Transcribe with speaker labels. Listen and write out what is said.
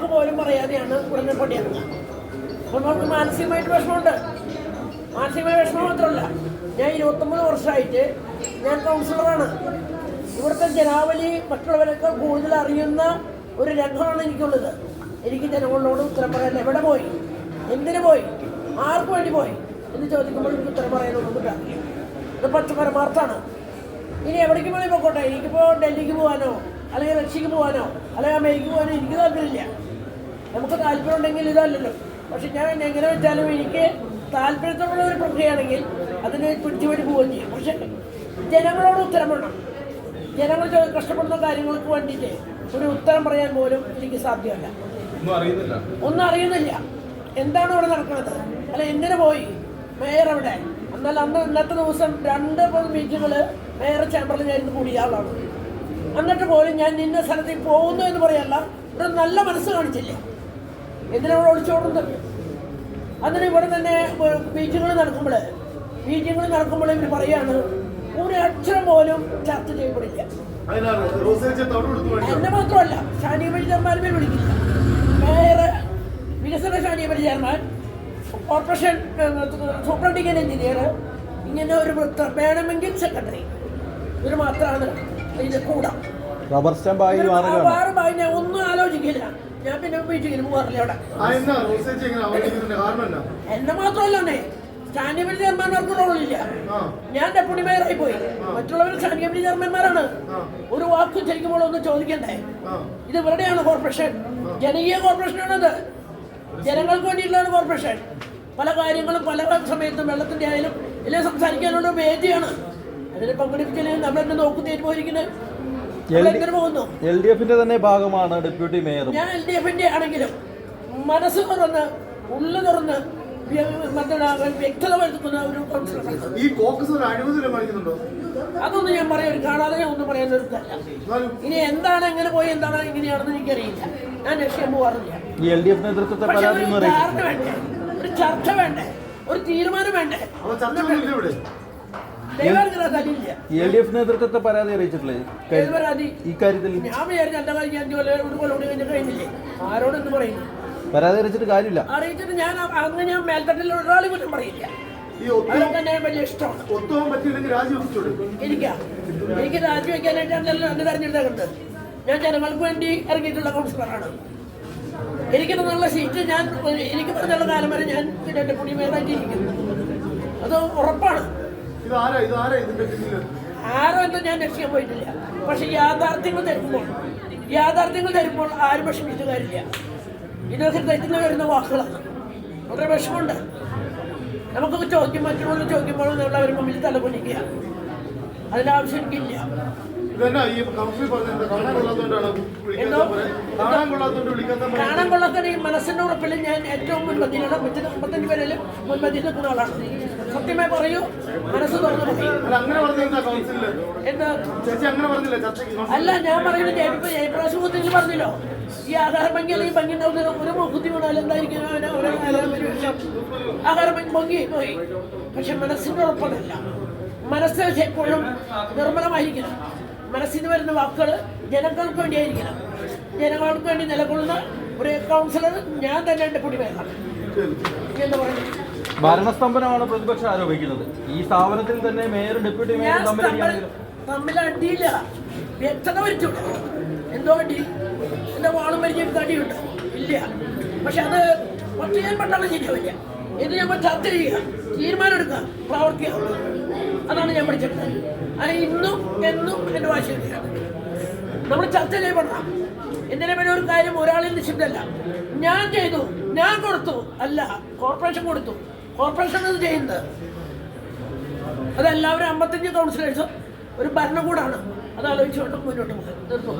Speaker 1: വാക്ക് പോലും പറയാതെയാണ് ഉടനെ പണിയിറങ്ങുക. അപ്പോൾ നമുക്ക് മാനസികമായിട്ട് വിഷമമുണ്ട്. മാനസികമായ വിഷമം മാത്രമല്ല, ഞാൻ 29 വർഷമായിട്ട് ഞാൻ കൗൺസിലറാണ്. ഇവിടുത്തെ ജനാവലി മറ്റുള്ളവരൊക്കെ കൂടുതൽ അറിയുന്ന ഒരു രംഗമാണ് എനിക്കുള്ളത്. എനിക്ക് ജനങ്ങളോട് ഉത്തരം പറയാൻ എവിടെ പോയി, എന്തിനു പോയി, ആർക്ക് വേണ്ടി പോയി എന്ന് ചോദിക്കുമ്പോൾ എനിക്ക് ഉത്തരം പറയാനൊന്നും കിട്ടാറില്ല. ഇത് പരമാർത്ഥാണ്. ഇനി എവിടേക്ക് വേണമെങ്കിൽ പോയിക്കോട്ടെ. എനിക്കിപ്പോൾ ഡൽഹിക്ക് പോകാനോ അല്ലെങ്കിൽ റഷ്യക്ക് പോകാനോ അല്ലെങ്കിൽ അമേരിക്കക്ക് പോകാനോ എനിക്ക് താല്പര്യമില്ല. നമുക്ക് താല്പര്യം ഉണ്ടെങ്കിൽ ഇതല്ലല്ലോ. പക്ഷെ ഞാൻ എങ്ങനെ വെച്ചാലും എനിക്ക് താല്പര്യത്തോടുള്ള ഒരു പ്രക്രിയയാണെങ്കിൽ അതിന് പിടിച്ചുപറ്റി പോവുകയും ചെയ്യും. പക്ഷെ ജനങ്ങളോട് ഉത്തരം വേണം. ജനങ്ങൾ കഷ്ടപ്പെടുന്ന കാര്യങ്ങൾക്ക് വേണ്ടിയിട്ട് ഒരു ഉത്തരം പറയാൻ പോലും എനിക്ക് സാധ്യമല്ല. ഒന്നും അറിയുന്നില്ല. എന്താണ് അവിടെ നടക്കുന്നത്, അല്ല എന്തിനു പോയി, മേയർ എവിടെ? എന്നാൽ ഇന്നത്തെ ദിവസം 2 മീറ്റിങ്ങുകൾ മേയർ ചേംബറിൽ ഞാൻ ഇന്ന് കൂടിയ ആളാണ്. എന്നിട്ട് പോലും ഞാൻ ഇന്ന സ്ഥലത്തിൽ പോകുന്നു എന്ന് പറയല്ല, ഒരു നല്ല മനസ്സ് കാണിച്ചില്ല. എന്തിനാണ് ഒളിച്ചോടുന്നത്? അതിന് ഇവിടെ തന്നെ മീറ്റിങ്ങുകൾ നടക്കുമ്പോൾ ഇവർ പറയാണ് ഒരു അക്ഷരം പോലും ചർച്ച ചെയ്യപ്പെടില്ല. എന്നെ മാത്രമല്ല, ഷാനിയബലി ചെയർമാനെ വിളിക്കില്ല. മേയർ, വികസന ഷാനിയബലി ചെയർമാൻ, കോർപ്പറേഷൻ സൂപ്രണ്ടിംഗ് എഞ്ചിനീയർ, ഇങ്ങനെ ഒരു വേണമെങ്കിൽ സെക്രട്ടറി, ഇവർ മാത്രമാണ് ഇത് കൂടാം.
Speaker 2: റബ്ബർ സ്റ്റാമ്പായി
Speaker 1: ഞാൻ ഒന്നും ആലോചിക്കില്ല. ഞാൻ പിന്നെ മീറ്റിങ്ങിന് പോകാറില്ല അവിടെ. എന്നെ മാത്രമല്ലേ, ഷാനിയബലി ചെയർമാൻമാർക്ക് റോളില്ല. ഞാൻ ഡെപ്യൂട്ടി മേയറായി പോയി. മറ്റുള്ളവർ ഷാനിയബലി ചെയർമാൻമാരാണ്. ഒരു വാക്ക് ശരിക്കുമ്പോൾ ഒന്ന് ചോദിക്കണ്ടേ? ഇത് ഇവരുടെയാണ് കോർപ്പറേഷൻ, ജനകീയ കോർപ്പറേഷനാണത്. ജനങ്ങൾക്ക് വേണ്ടിയിട്ടുള്ളതാണ് കോർപ്പറേഷൻ. പല കാര്യങ്ങളും പല സമയത്തും വെള്ളത്തിൻ്റെ ആയാലും എല്ലാം സംസാരിക്കാനുള്ള വേദിയാണ്. അതിനെ പങ്കെടുപ്പിച്ചില്ലെങ്കിൽ നമ്മളെന്നെ നോക്കുന്നതിന് പോയിരിക്കുന്നത്. പോകുന്നു.
Speaker 2: LDFന്റെ തന്നെ ഭാഗമാണ് ഡെപ്യൂട്ടി മേയർ.
Speaker 1: ഞാൻ LDFന്റെ ആണെങ്കിലും മനസ്സ് തുറന്ന് ഉള്ളു തുറന്ന് വ്യക്തത വരുത്തുന്ന ഒരു കൗൺസിലറാണ്. അതൊന്നും ഞാൻ പറയാൻ കാണാതെ ഞാൻ ഒന്നും പറയാൻ ഒരുക്കല്ല. ഇനി എന്താണ്, എങ്ങനെ പോയി, എന്താണ് ഇങ്ങനെയാണെന്ന് എനിക്കറിയില്ല. ഞാൻ ലക്ഷ്യം പോകാറില്ല. ധാരണ വേണ്ടേ, ഒരു ചർച്ച വേണ്ടേ, ഒരു തീരുമാനം വേണ്ടേ?
Speaker 2: നേതൃത്വത്തെ പരാതി അറിയിച്ചിട്ടില്ലേ ഇക്കാര്യത്തിൽ?
Speaker 1: ഞാൻ വിചാരിച്ചു എന്റെ കാര്യം 5 കൊല്ലം ഒരു കൊല്ലം കൂടി കഴിഞ്ഞില്ലേ, ആരോട് എന്ത് പറയുന്നു?
Speaker 2: പരാതി അറിയിച്ചിട്ട് കാര്യമില്ല.
Speaker 1: അറിയിച്ചിട്ട് ഞാൻ മേൽത്തട്ടിൽ ഒരാളെ കുറ്റം പറയില്ല. അതൊക്കെ ഞാൻ വലിയ ഇഷ്ടമാണ്. എനിക്ക് രാജിവെക്കാനായിട്ടാണ് എന്നെ തെരഞ്ഞെടുത്തേക്കുന്നത്. ഞാൻ ജനങ്ങൾക്ക് വേണ്ടി ഇറങ്ങിയിട്ടുള്ള കൗൺസിലറാണ്. എനിക്ക് നല്ല സീറ്റ് എനിക്ക് പറഞ്ഞുള്ള കാലം വരെ ഞാൻ ഡെപ്യൂട്ടി മേയറായിട്ട് ഇരിക്കുന്നു. അത് ഉറപ്പാണ്. ആരോ എന്ന് ഞാൻ രക്ഷിക്കാൻ പോയിട്ടില്ല. പക്ഷെ യാഥാർത്ഥ്യങ്ങൾ തരുമ്പോൾ ആരും വിഷമിച്ചിട്ട് കാര്യമില്ല. ഇത് ഹൃദയത്തിൽ വരുന്ന വാക്കുകളാണ്. വളരെ വിഷമമുണ്ട്. നമുക്കൊക്കെ മറ്റുള്ളവർ ചോദിക്കുമ്പോൾ നമ്മളവർ മുമ്പിൽ തലകുനിക്കുക. അതിൻ്റെ ആവശ്യം എനിക്കില്ല. കാണാൻ കൊള്ളാത്ത ഈ മനസ്സിന്റെ ഉറപ്പിൽ ഞാൻ ഏറ്റവും മുൻപന്തിയിലാണ്. 55 പേരിൽ മുൻപന്തിയിൽ നിൽക്കുന്ന ആളാണ്. സത്യമായി പറയൂ, മനസ്സ് തുറന്നു പറയും. എന്താ അല്ല ഞാൻ പറയുന്നത്, ജയപ്രകാശ് മുഖത്തിൽ പറഞ്ഞല്ലോ, ഈ ആഹാര ഭംഗി അല്ലെങ്കിൽ ഭംഗി ഉണ്ടാവുന്ന ഒരു ബുദ്ധി വീണാലും എന്തായിരിക്കും ആഹാര ഭംഗി പോയി. പക്ഷെ മനസ്സിന്റെ ഉറപ്പതല്ല. മനസ്സ് എപ്പോഴും നിർമ്മലമായിരിക്കണം. മനസ്സിന് വരുന്ന വാക്കുകൾ ജനങ്ങൾക്ക് വേണ്ടിയായിരിക്കണം. ജനങ്ങൾക്ക് വേണ്ടി നിലകൊള്ളുന്ന ഒരു കൗൺസിലർ ഞാൻ തന്നെ ഡെപ്യൂട്ടി മേയറാണ്. എന്താ പറയുന്നത്?
Speaker 2: ഭരണസ്തംഭനമാണ് പ്രതിപക്ഷം ആരോപിക്കുന്നത്. ഈ സ്ഥാപനത്തിൽ തന്നെ മേയറും ഡെപ്യൂട്ടി മേയറും
Speaker 1: തമ്മിൽ അടിയില്ല, വ്യക്തത വരുത്തൂടെ? എന്തോ അടി, എന്റെ വാളും പരിചയം അടിയുണ്ട് ഇല്ല. പക്ഷെ അത് ചെയ്യാൻ പെട്ടെന്ന് ശരിയാവില്ല. ഇത് നമ്മൾ ചർച്ച ചെയ്യുക, തീരുമാനം എടുക്കുക, പ്രവർത്തിക്കുക. അതാണ് ഞാൻ പഠിച്ചിട്ടുള്ളത്. അത് ഇന്നും എന്നും എൻ്റെ വാശിയാണ്. നമ്മൾ ചർച്ച ചെയ്യപ്പെടണം. എന്തിനെ പറ്റി ഒരു കാര്യം ഒരാളിൽ നിശ്ചിതല്ല. ഞാൻ ചെയ്തു, ഞാൻ കൊടുത്തു, അല്ല കോർപ്പറേഷൻ കൊടുത്തു. കോർപ്പറേഷൻ അത് ചെയ്യുന്നത്. അതെല്ലാവരും 55 കൗൺസിലേഴ്സും ഒരു ഭരണകൂടമാണ്. അത് ആലോചിച്ചുകൊണ്ട് മുന്നോട്ട് പോകും. തീർന്നു.